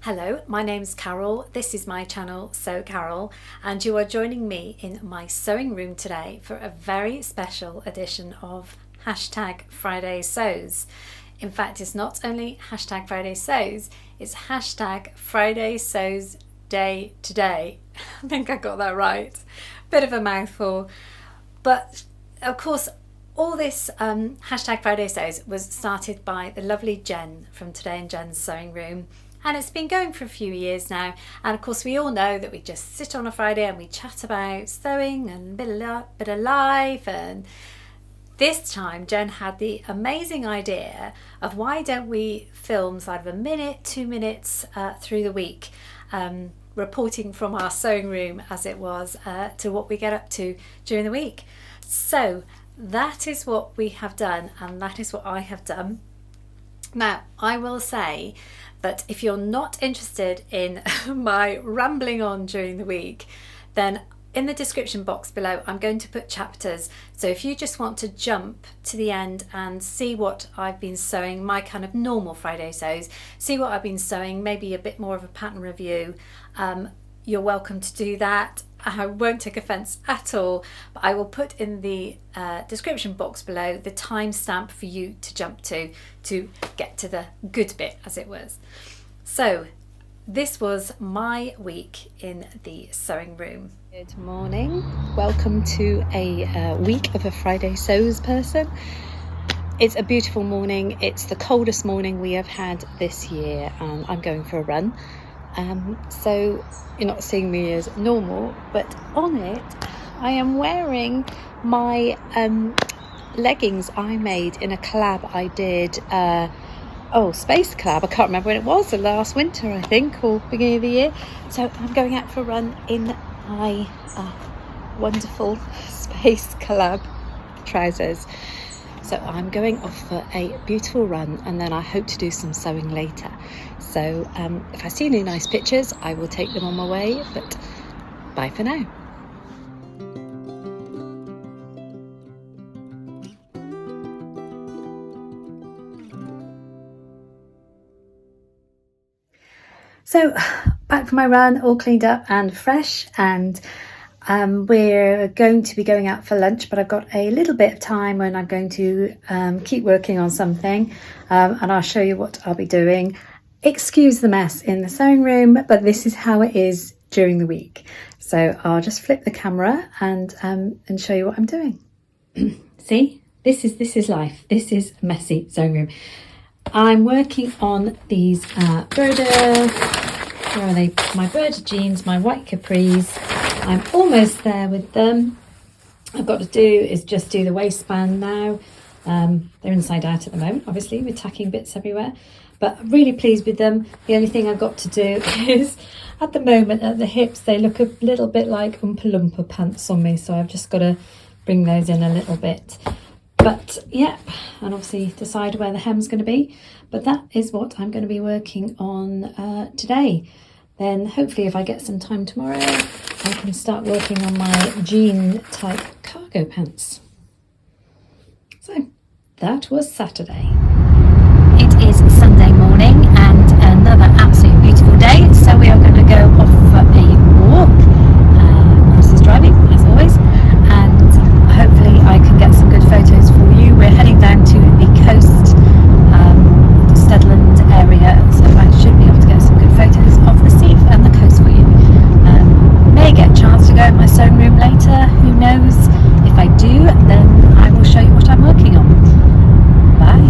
Hello, my name's Carole. This is my channel, Sew Carole, and you are joining me in my sewing room today for a very special edition of #FridaySews. In fact, it's not only #FridaySews, it's #fridaysewsdaytoday. I think I got that right. Bit of a mouthful, but of course, all this #FridaySews was started by the lovely Jen from Today in Jen's Sewing Room. And it's been going for a few years now, and of course we all know that we just sit on a Friday and we chat about sewing and a bit of life. And this time Jen had the amazing idea of, why don't we film sort of a minute, 2 minutes through the week, reporting from our sewing room, as it was, to what we get up to during the week. So that is what we have done, and that is what I have done. Now, I will say that if you're not interested in my rambling on during the week, then in the description box below I'm going to put chapters. So if you just want to jump to the end and see what I've been sewing, my kind of normal Friday sews, see what I've been sewing, maybe a bit more of a pattern review, you're welcome to do that. I won't take offence at all, but I will put in the description box below the timestamp for you to jump to get to the good bit, as it was. So this was my week in the sewing room. Good morning, welcome to a week of a Friday Sews person. It's a beautiful morning. It's the coldest morning we have had this year, and I'm going for a run. So you're not seeing me as normal, but on it I am wearing my leggings I made in a collab I did, space collab. I can't remember when it was, the last winter I think, or beginning of the year. So I'm going out for a run in my wonderful space collab trousers. So I'm going off for a beautiful run, and then I hope to do some sewing later. So if I see any nice pictures, I will take them on my way, but bye for now. So back from my run, all cleaned up and fresh, and we're going to be going out for lunch, but I've got a little bit of time when I'm going to keep working on something, and I'll show you what I'll be doing. Excuse the mess in the sewing room, but this is how it is during the week. So I'll just flip the camera and show you what I'm doing. See, this is life. This is a messy sewing room. I'm working on these Burda, where are they? My Burda jeans, my white Capris. I'm almost there with them. I've got to do is just do the waistband now. They're inside out at the moment, obviously, with tacking bits everywhere, but I'm really pleased with them. The only thing I've got to do is, at the moment, at the hips, they look a little bit like Oompa Loompa pants on me, so I've just got to bring those in a little bit. But yeah, and obviously decide where the hem's going to be. But that is what I'm going to be working on today. Then hopefully if I get some time tomorrow, I can start working on my jean type cargo pants. So that was Saturday. It is Sunday morning and another absolutely beautiful day. So we are going to go off for a walk. Chris is driving, as always, and hopefully I can get some good photos for you. We're heading down to the coast, Stedland area, so I should be able to get some good photos of the sea and the coast for you. May get a chance to go in my sewing room later, who knows. If I do, then I will show you what I'm working on. Bye.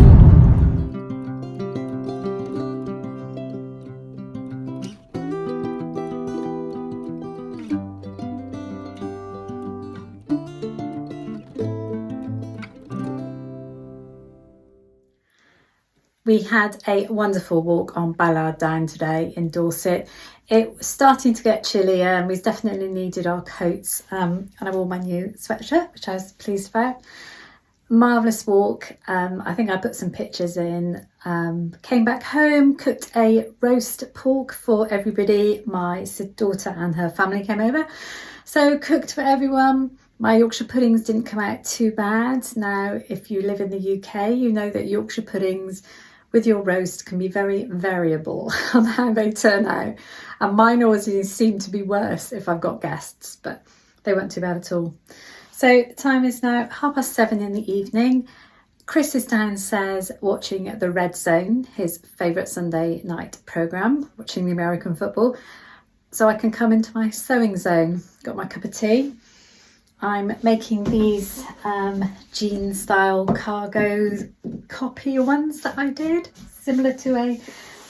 We had a wonderful walk on Ballard Down today in Dorset. It was starting to get chillier and we definitely needed our coats, and I wore my new sweatshirt, which I was pleased about. Marvellous walk. I think I put some pictures in. Came back home, cooked a roast pork for everybody. My daughter and her family came over, so cooked for everyone. My Yorkshire puddings didn't come out too bad. Now, if you live in the UK, you know that Yorkshire puddings with your roast can be very variable on how they turn out. And mine always seem to be worse if I've got guests, but they weren't too bad at all. So the time is now 7:30 in the evening. Chris is downstairs watching the Red Zone, his favourite Sunday night programme, watching the American football. So I can come into my sewing zone. Got my cup of tea. I'm making these jean style cargo copy ones that I did, similar to a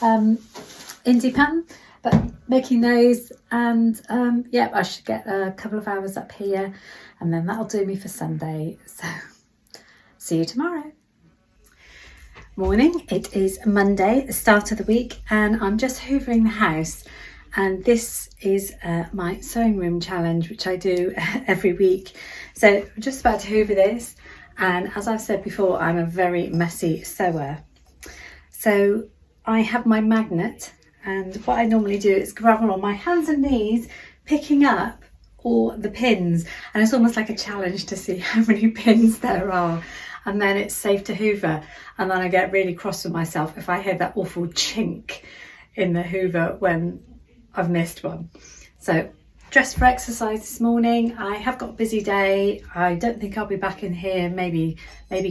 indie pan, but making those, and yeah, I should get a couple of hours up here and then that'll do me for Sunday. So see you tomorrow. Morning, it is Monday, the start of the week, and I'm just hoovering the house. And this is my sewing room challenge, which I do every week. So I'm just about to hoover this. And as I've said before, I'm a very messy sewer. So I have my magnet, and what I normally do is gravel on my hands and knees, picking up all the pins. And it's almost like a challenge to see how many pins there are. And then it's safe to hoover. And then I get really cross with myself if I hear that awful chink in the hoover when I've missed one. So dressed for exercise this morning. I have got a busy day. I don't think I'll be back in here, maybe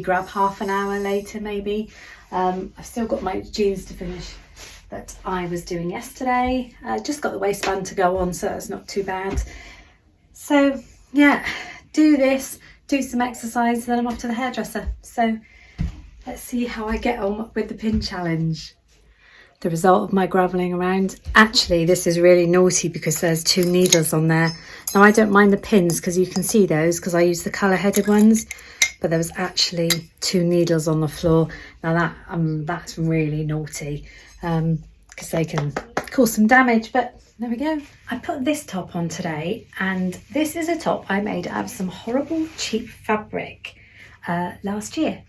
grab half an hour later maybe. I've still got my jeans to finish that I was doing yesterday. I just got the waistband to go on, so that's not too bad. So yeah, do this, do some exercise, then I'm off to the hairdresser. So let's see how I get on with the pin challenge. The result of my gravelling around. Actually, this is really naughty because there's 2 needles on there. Now, I don't mind the pins because you can see those because I use the colour-headed ones, but there was actually 2 needles on the floor. Now that's really naughty because they can cause some damage, but there we go. I put this top on today, and this is a top I made out of some horrible cheap fabric last year.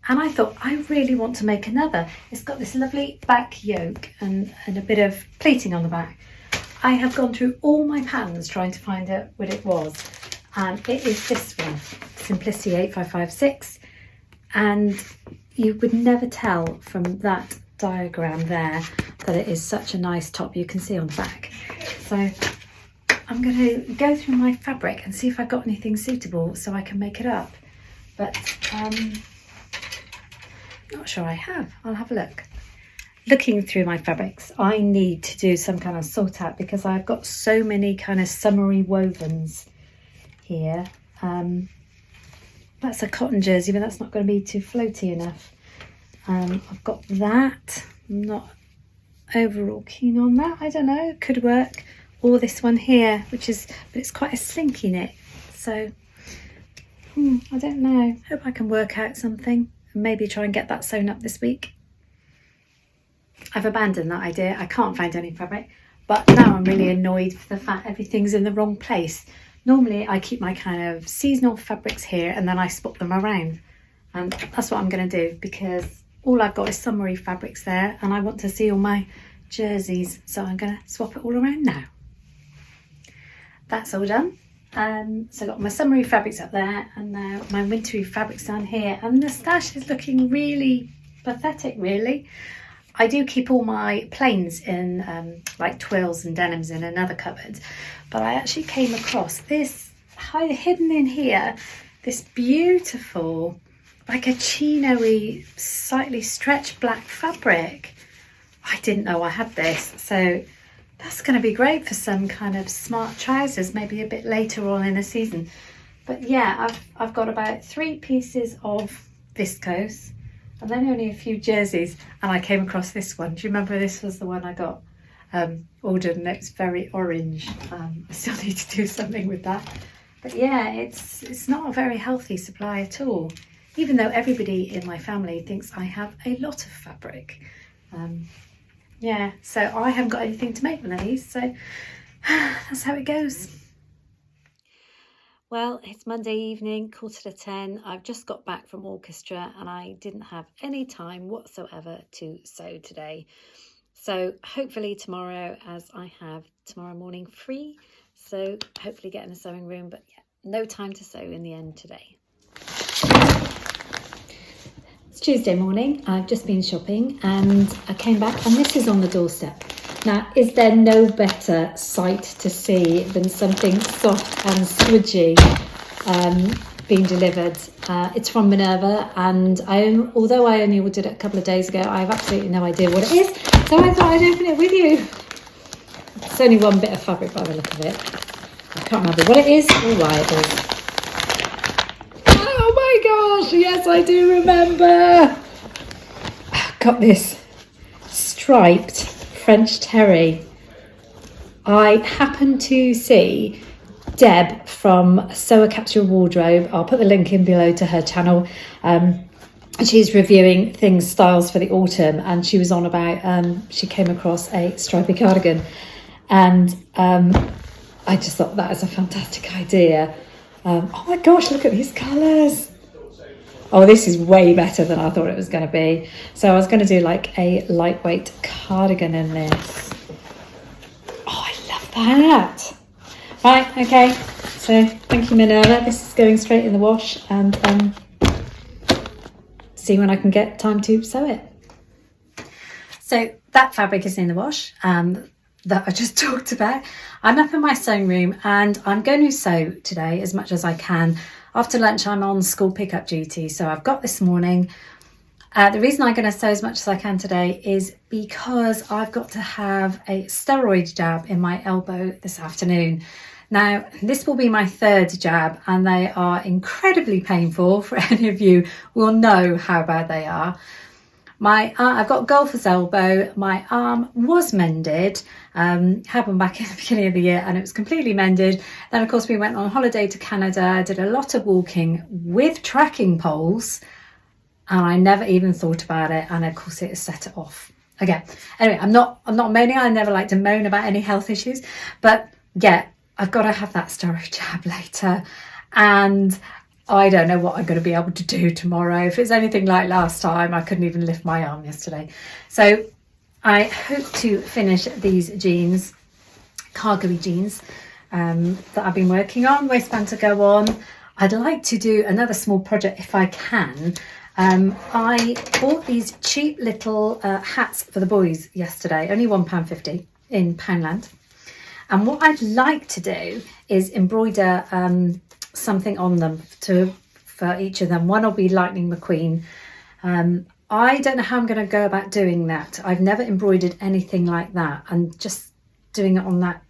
And I thought, I really want to make another. It's got this lovely back yoke and a bit of pleating on the back. I have gone through all my patterns trying to find out what it was. And it is this one, Simplicity 8556. And you would never tell from that diagram there that it is such a nice top. You can see on the back. So I'm going to go through my fabric and see if I've got anything suitable so I can make it up. But not sure I have. I'll have a look. Looking through my fabrics, I need to do some kind of sort out because I've got so many kind of summery wovens here. That's a cotton jersey, but that's not going to be too floaty enough. I've got that. I'm not overall keen on that. I don't know, could work. Or this one here, but it's quite a slinky knit. So I don't know. Hope I can work out something. Maybe try and get that sewn up this week. I've abandoned that idea. I can't find any fabric, but now I'm really annoyed for the fact everything's in the wrong place. Normally I keep my kind of seasonal fabrics here and then I swap them around, and that's what I'm going to do because all I've got is summery fabrics there and I want to see all my jerseys, so I'm going to swap it all around now. That's all done. So I've got my summery fabrics up there and now my wintry fabrics down here, and the stash is looking really pathetic really. I do keep all my plains in like twills and denims in another cupboard, but I actually came across this hidden in here, this beautiful like a chino-y slightly stretched black fabric. I didn't know I had this, so that's going to be great for some kind of smart trousers, maybe a bit later on in the season. But yeah, I've got about 3 pieces of viscose and then only a few jerseys, and I came across this one. Do you remember this was the one I got ordered, and it's very orange. I still need to do something with that. But yeah, it's not a very healthy supply at all, even though everybody in my family thinks I have a lot of fabric. Yeah, so I haven't got anything to make one of these, so that's how it goes. Well, it's Monday evening, 9:45. I've just got back from orchestra and I didn't have any time whatsoever to sew today. So hopefully tomorrow, as I have tomorrow morning free, so hopefully get in the sewing room. But yeah, no time to sew in the end today. It's Tuesday morning. I've just been shopping and I came back and this is on the doorstep. Now, is there no better sight to see than something soft and squidgy being delivered? It's from Minerva, and although I only ordered it a couple of days ago, I have absolutely no idea what it is, so I thought I'd open it with you. It's only one bit of fabric by the look of it. I can't remember what it is or why it is. Oh my gosh, yes I do remember. I've got this striped French terry. I happened to see Deb from Sew a Capsule Wardrobe. I'll put the link in below to her channel. She's reviewing styles for the autumn, and she was on about she came across a stripy cardigan, and I just thought that is a fantastic idea. Oh my gosh, look at these colours. Oh, this is way better than I thought it was going to be. So I was going to do like a lightweight cardigan in this. Oh, I love that. Right, okay. So thank you, Minerva. This is going straight in the wash, and see when I can get time to sew it. So that fabric is in the wash that I just talked about. I'm up in my sewing room and I'm going to sew today as much as I can. After lunch, I'm on school pickup duty, so I've got this morning. The reason I'm going to sew as much as I can today is because I've got to have a steroid jab in my elbow this afternoon. Now, this will be my third jab, and they are incredibly painful. For any of you will know how bad they are. I've got golfer's elbow. My arm was mended, happened back in the beginning of the year, and it was completely mended. Then of course we went on holiday to Canada, did a lot of walking with tracking poles, and I never even thought about it, and of course it has set it off again. Anyway, I'm not moaning. I never like to moan about any health issues, but yeah, I've got to have that steroid jab later, and I don't know what I'm going to be able to do tomorrow. If it's anything like last time, I couldn't even lift my arm yesterday. So I hope to finish these jeans, cargo-y jeans that I've been working on, waistband to go on. I'd like to do another small project if I can. I bought these cheap little hats for the boys yesterday, only £1.50 in Poundland. And what I'd like to do is embroider something on them for each of them. One will be Lightning McQueen. I don't know how I'm going to go about doing that. I've never embroidered anything like that, and just doing it on that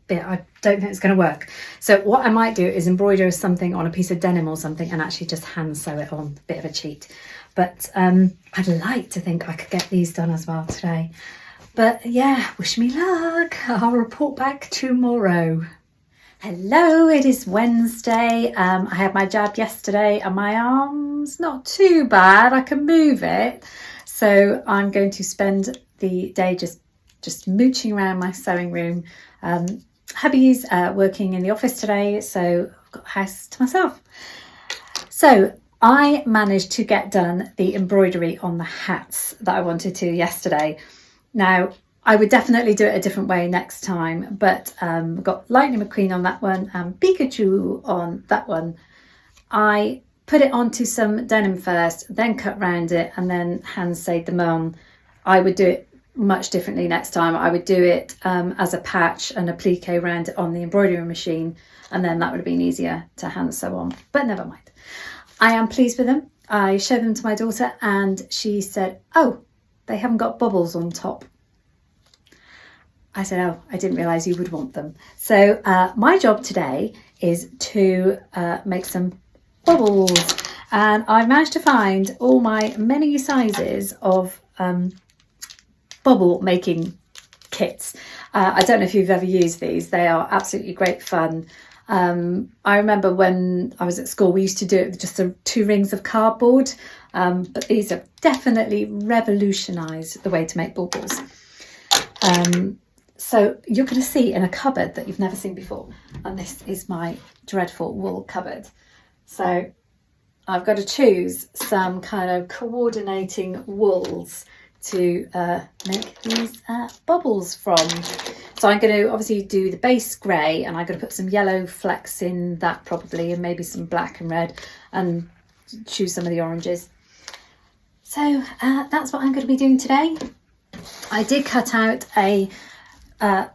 bit, I don't think it's going to work. So what I might do is embroider something on a piece of denim or something and actually just hand sew it on. A bit of a cheat, but I'd like to think I could get these done as well today. But yeah, wish me luck. I'll report back tomorrow. Hello, it is Wednesday. I had my jab yesterday and my arm's not too bad. I can move it. So I'm going to spend the day just mooching around my sewing room. Hubby's working in the office today, so I've got the house to myself. So I managed to get done the embroidery on the hats that I wanted to yesterday. Now, I would definitely do it a different way next time, but we've got Lightning McQueen on that one and Pikachu on that one. I put it onto some denim first, then cut round it and then hand sewed them on. I would do it much differently next time. I would do it as a patch and applique around it on the embroidery machine, and then that would have been easier to hand sew on, but never mind. I am pleased with them. I showed them to my daughter and she said, oh, they haven't got bubbles on top. I said, oh, I didn't realise you would want them. So my job today is to make some bubbles. And I managed to find all my many sizes of bubble making kits. I don't know if you've ever used these. They are absolutely great fun. I remember when I was at school, we used to do it with just 2 rings of cardboard. But these have definitely revolutionised the way to make bubbles. So you're going to see in a cupboard that you've never seen before, and this is my dreadful wool cupboard. So I've got to choose some kind of coordinating wools to make these bubbles from. So I'm going to obviously do the base grey, and I'm going to put some yellow flecks in that probably, and maybe some black and red, and choose some of the oranges. So that's what I'm going to be doing today. I did cut out a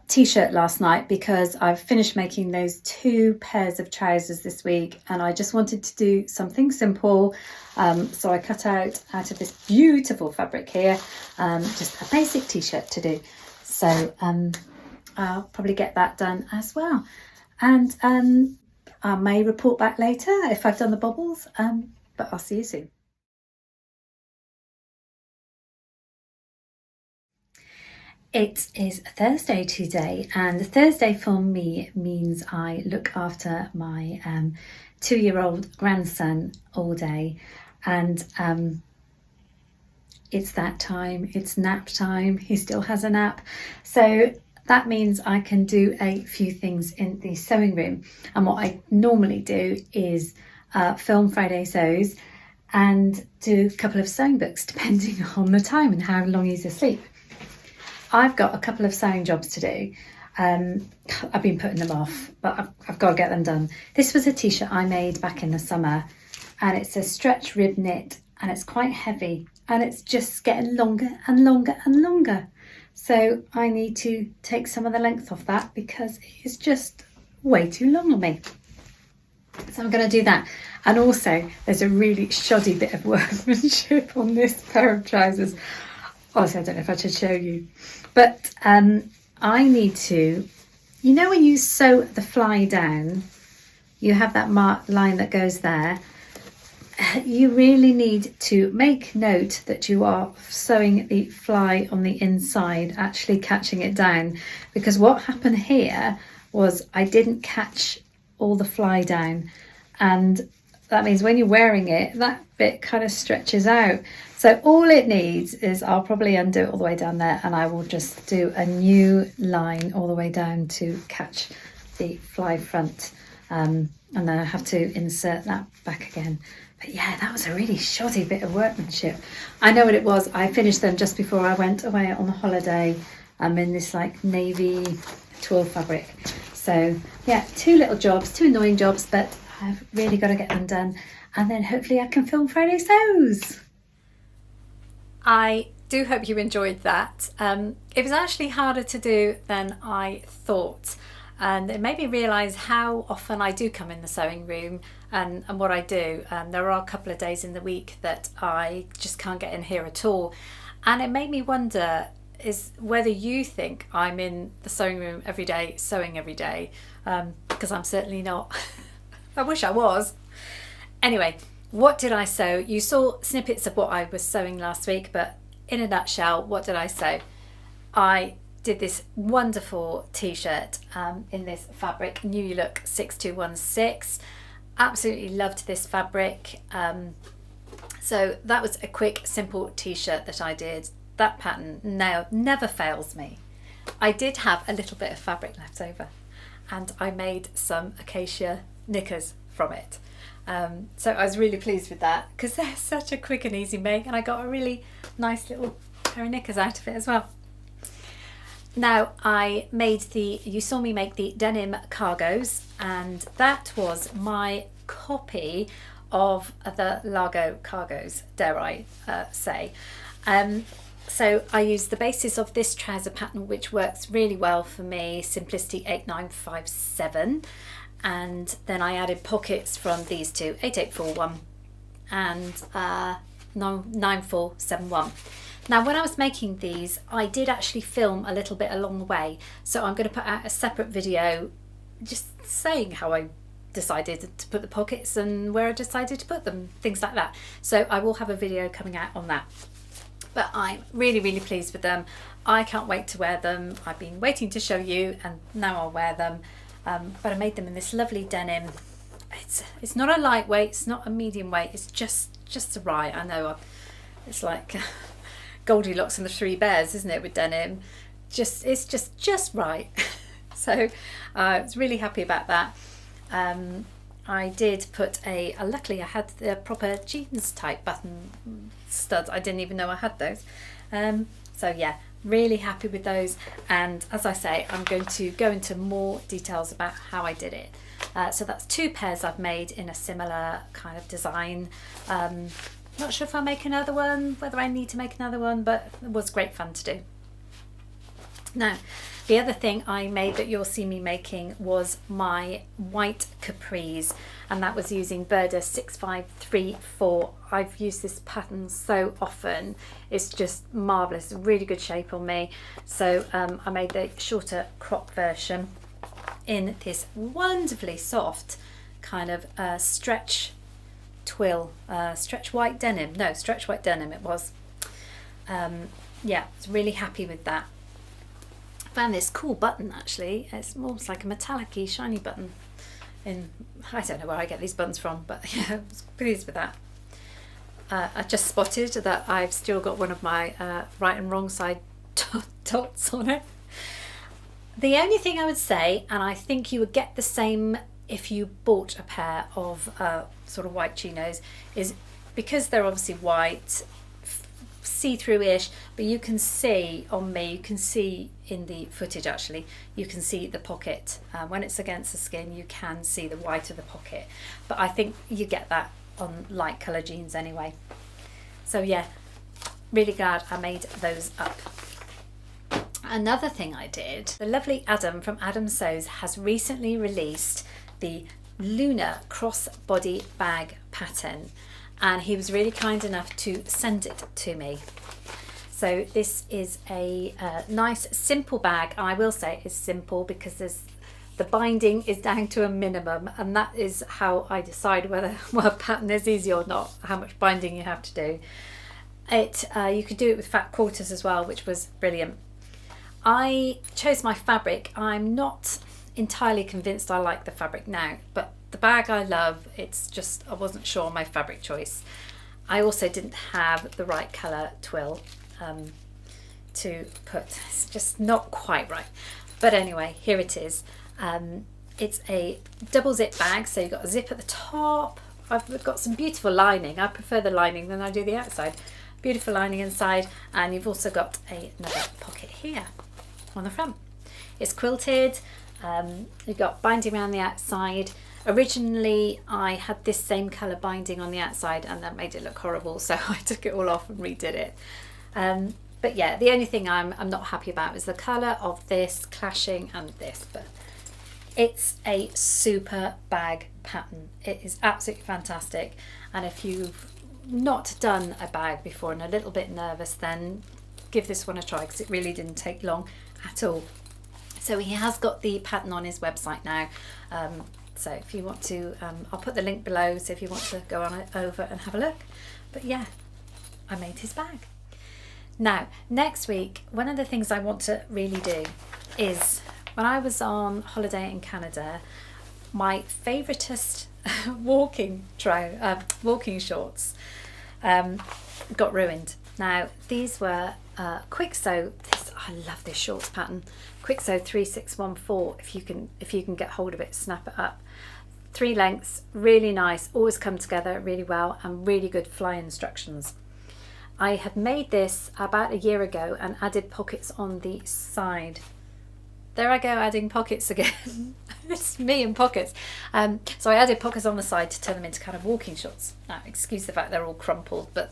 t-shirt last night because I've finished making those 2 pairs of trousers this week, and I just wanted to do something simple. So I cut out of this beautiful fabric here, just a basic t-shirt to do. So I'll probably get that done as well. And I may report back later if I've done the bobbles, but I'll see you soon. It is Thursday today, and Thursday for me means I look after my 2-year-old grandson all day, and it's that time, it's nap time. He still has a nap, so that means I can do a few things in the sewing room. And what I normally do is film Friday Sews and do a couple of sewing books depending on the time and how long he's asleep. I've got a couple of sewing jobs to do. I've been putting them off, but I've got to get them done. This was a t-shirt I made back in the summer, and it's a stretch rib knit, and it's quite heavy, and it's just getting longer and longer and longer. So I need to take some of the length off that because it's just way too long on me. So I'm going to do that. And also there's a really shoddy bit of workmanship on this pair of trousers. Honestly, I don't know if I should show you, but I need to, you know, when you sew the fly down, you have that marked line that goes there. You really need to make note that you are sewing the fly on the inside, actually catching it down, because what happened here was I didn't catch all the fly down, and that means when you're wearing it, that bit kind of stretches out. So all it needs is, I'll probably undo it all the way down there, and I will just do a new line all the way down to catch the fly front. And then I have to insert that back again. But yeah, that was a really shoddy bit of workmanship. I know what it was. I finished them just before I went away on the holiday. I'm in this like navy twill fabric. So yeah, 2 little jobs, 2 annoying jobs, but I've really got to get them done. And then hopefully I can film Friday Sews. I do hope you enjoyed that. It was actually harder to do than I thought. And it made me realise how often I do come in the sewing room and what I do. There are a couple of days in the week that I just can't get in here at all. And it made me wonder is whether you think I'm in the sewing room every day, sewing every day, because I'm certainly not. I wish I was. Anyway, what did I sew? You saw snippets of what I was sewing last week, but in a nutshell, what did I sew? I did this wonderful t-shirt in this fabric, New Look 6216. Absolutely loved this fabric. So that was a quick, simple t-shirt that I did. That pattern now never fails me. I did have a little bit of fabric left over, and I made some acacia knickers from it. So I was really pleased with that because they're such a quick and easy make, and I got a really nice little pair of knickers out of it as well. Now I made you saw me make the denim cargos, and that was my copy of the Largo cargos, dare I say. So I used the basis of this trouser pattern, which works really well for me, Simplicity 8957. And then I added pockets from these two, 8841 and 9471. Now when I was making these, I did actually film a little bit along the way, so I'm going to put out a separate video just saying how I decided to put the pockets and where I decided to put them, things like that. So I will have a video coming out on that. But I'm really, really pleased with them. I can't wait to wear them. I've been waiting to show you, and now I'll wear them. But I made them in this lovely denim. It's not a lightweight, it's not a medium weight, it's just right. I know it's like Goldilocks and the Three Bears, isn't it, with denim? It's just right. So I was really happy about that. I did put luckily I had the proper jeans type button studs. I didn't even know I had those. So yeah, Really happy with those, and as I say, I'm going to go into more details about how I did it. So that's 2 pairs I've made in a similar kind of design. Not sure if I'll make another one, whether I need to make another one, but it was great fun to do. Now, the other thing I made that you'll see me making was my white Capris, and that was using Burda 6534. I've used this pattern so often, it's just marvellous, really good shape on me. So I made the shorter crop version in this wonderfully soft kind of stretch twill, stretch white denim. No, stretch white denim it was. Yeah, I was really happy with that. Found this cool button actually. It's almost like a metallic-y shiny button. I don't know where I get these buttons from, but yeah, I was pleased with that. I just spotted that I've still got one of my right and wrong side dots on it. The only thing I would say, and I think you would get the same if you bought a pair of sort of white chinos, is because they're obviously white, see-through-ish, but you can see on me, you can see in the footage actually, you can see the pocket. When it's against the skin, you can see the white of the pocket, but I think you get that on light colour jeans anyway. So yeah, really glad I made those up. Another thing I did, the lovely Adam from Adam Sews has recently released the Lunar Crossbody Bag pattern, and he was really kind enough to send it to me. So this is a nice simple bag. I will say it's simple because the binding is down to a minimum, and that is how I decide whether a pattern is easy or not, how much binding you have to do. You could do it with fat quarters as well, which was brilliant. I chose my fabric. I'm not entirely convinced I like the fabric now, but the bag I love. It's just I wasn't sure on my fabric choice. I also didn't have the right colour twill to put. It's just not quite right. But anyway, here it is. It's a double zip bag, so you've got a zip at the top. I've got some beautiful lining. I prefer the lining than I do the outside. Beautiful lining inside, and you've also got another pocket here on the front. It's quilted. You've got binding around the outside. Originally I had this same colour binding on the outside, and that made it look horrible, so I took it all off and redid it. But yeah, the only thing I'm not happy about is the colour of this clashing and this, but it's a super bag pattern. It is absolutely fantastic, and if you've not done a bag before and a little bit nervous, then give this one a try, because it really didn't take long at all. So he has got the pattern on his website now, so if you want to, I'll put the link below, so if you want to go on it over and have a look. But yeah, I made his bag. Now next week, one of the things I want to really do is, when I was on holiday in Canada, my favouriteest walking shorts got ruined. Now these were quick sew. I love this shorts pattern. Quick sew 3614. If you can get hold of it, snap it up. 3 lengths, really nice. Always come together really well, and really good fly instructions. I had made this about a year ago and added pockets on the side. There I go, adding pockets again. It's me and pockets. So I added pockets on the side to turn them into kind of walking shorts. Now, excuse the fact they're all crumpled, but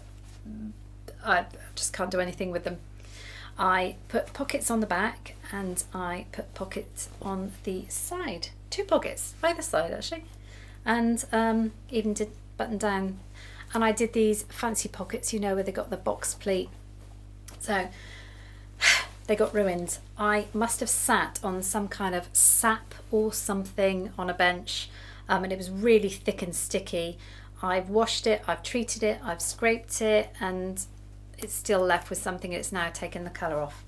I just can't do anything with them. I put pockets on the back, and I put pockets on the side. 2 pockets either side actually, and even did button down. And I did these fancy pockets, you know, where they got the box pleat. So they got ruined. I must have sat on some kind of sap or something on a bench, and it was really thick and sticky. I've washed it, I've treated it, I've scraped it, and it's still left with something. It's now taken the colour off.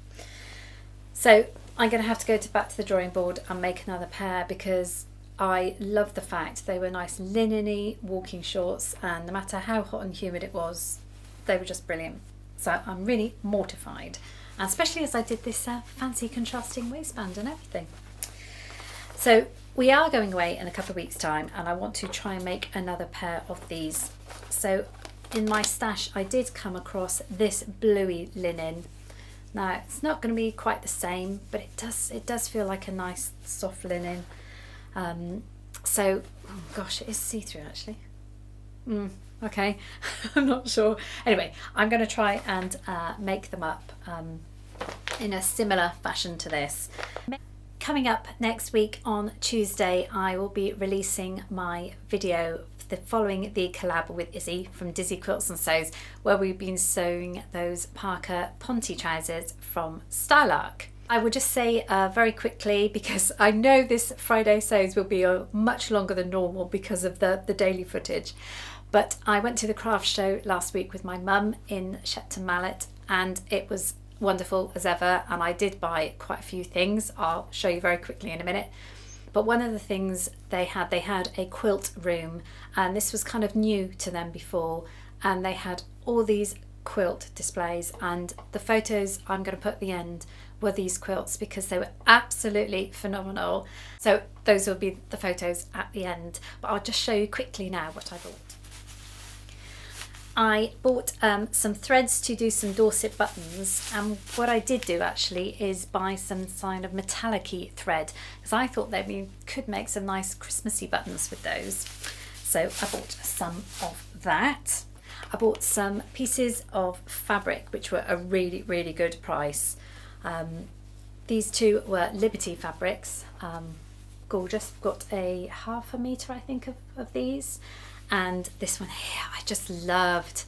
So I'm going to have to go back to the drawing board and make another pair, because I love the fact they were nice linen-y walking shorts, and no matter how hot and humid it was, they were just brilliant. So I'm really mortified, and especially as I did this fancy contrasting waistband and everything. So we are going away in a couple of weeks' time, and I want to try and make another pair of these. So in my stash I did come across this bluey linen. Now it's not going to be quite the same, but it does feel like a nice soft linen. So, oh gosh, it is see-through actually. Okay, I'm not sure. Anyway, I'm going to try and make them up in a similar fashion to this. Coming up next week on Tuesday, I will be releasing my video following the collab with Izzy from Dizzy Quilts and Sews, where we've been sewing those Parker Ponte trousers from Stylark. I will just say very quickly, because I know this Friday Sews will be much longer than normal because of the daily footage, but I went to the craft show last week with my mum in Shepton Mallet, and it was wonderful as ever, and I did buy quite a few things. I'll show you very quickly in a minute. But one of the things they had a quilt room, and this was kind of new to them before, and they had all these quilt displays, and the photos I'm going to put at the end were these quilts because they were absolutely phenomenal. So those will be the photos at the end, but I'll just show you quickly now what I bought. I bought some threads to do some Dorset buttons, and what I did do actually is buy some kind of metallic-y thread, because I thought that we could make some nice Christmassy buttons with those. So I bought some of that. I bought some pieces of fabric which were a really, really good price. These two were Liberty fabrics, gorgeous. Got a ½ metre I think of these. And this one here I just loved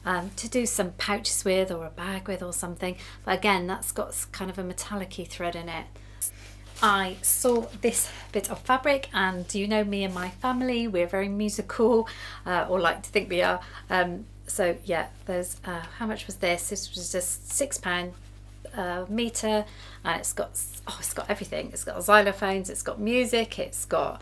to do some pouches with, or a bag with, or something. But again, that's got kind of a metallic-y thread in it. I saw this bit of fabric, and you know me and my family, we're very musical, or like to think we are. So yeah, there's how much was this? This was just £6 metre, and it's got everything. It's got xylophones, it's got music, it's got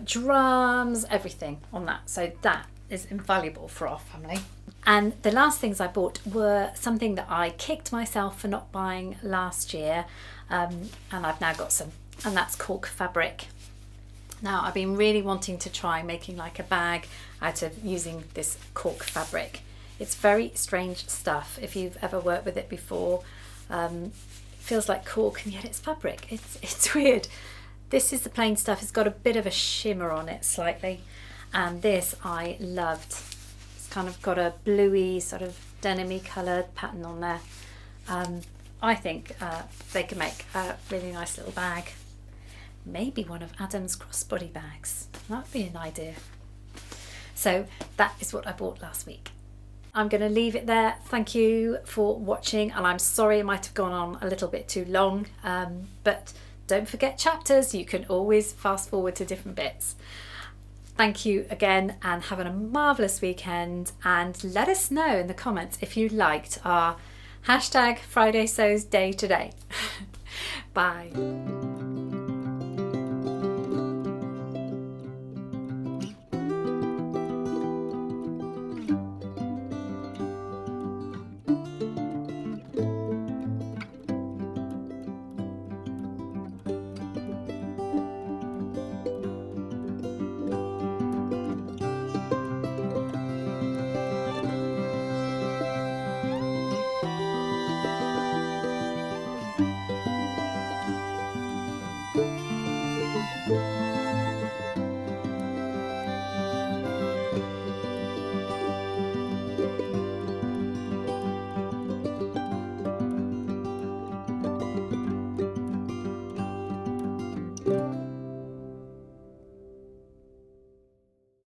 drums, everything on that. So that is invaluable for our family. And the last things I bought were something that I kicked myself for not buying last year, and I've now got some, and that's cork fabric. Now I've been really wanting to try making like a bag out of using this cork fabric. It's very strange stuff if you've ever worked with it before. It feels like cork and yet it's fabric. It's weird. This is the plain stuff. It's got a bit of a shimmer on it slightly, and this I loved. It's kind of got a bluey sort of denim-y coloured pattern on there. I think they can make a really nice little bag. Maybe one of Adam's crossbody bags. That would be an idea. So that is what I bought last week. I'm going to leave it there. Thank you for watching, and I'm sorry it might have gone on a little bit too long, but don't forget chapters. You can always fast forward to different bits. Thank you again, and have a marvellous weekend, and let us know in the comments if you liked our #FridaySewsDayToday. Bye.